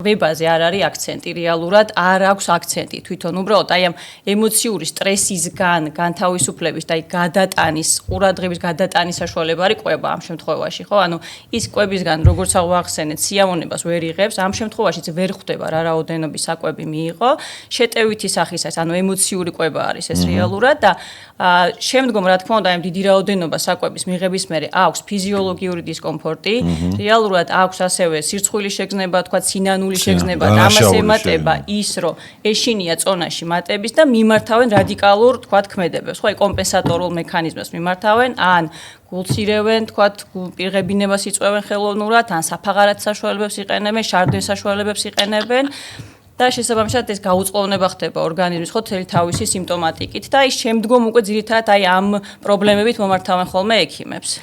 კვებაზე არ არის აქცენტი რეალურად, არ აქვს აქცენტი თვითონ უბრალოდ აი ამ ემოციური სტრესისგან განთავისუფლების და აი გადატანის, ყურადღების გადატანის საშუალება არის კვება ამ შემთხვევაში, ხო? ანუ ის კვებისგან როგორც ავახსენეთ, სიამოვნებას ვერ იღებს, ამ შემთხვევაშიც ვერ ხვდება რა რაოდენობის საკვები მიიღო, შეტევითი სახის არის, ანუ ემოციური კვება არის ეს რეალურად და შემდგომ რა თქმა უნდა, ამ დიდი რაოდენობა საკვების მიღების მერე აქვს ფიზიოლოგიური დისკომფორტი, რეალურად აქვს ასევე სირცხვილის შეგრძნება, თქვა სინანული შეგრძნება და ამას ემატება ის, რომ ეშინია წონაში მატების და მიმართავენ რადიკალურ, თქვა, ქმედებებს, ხო, კომპენსატორულ მექანიზმებს მიმართავენ, ან გულს ირევენ, თქვა, პირღებინებას იწვევენ ხელოვნურად, ან საფაღარად საშუალებებს იყენებენ, შარდმის საშუალებებს იყენებენ. და შესაბამისად ეს გაუწყლოვნება ხდება ორგანიზმის ხო თელი თავისი სიმპტომატიკით და ის შემდგომ უკვე ძირითადად აი ამ პრობლემებით მომართავენ ხოლმე ექიმებს.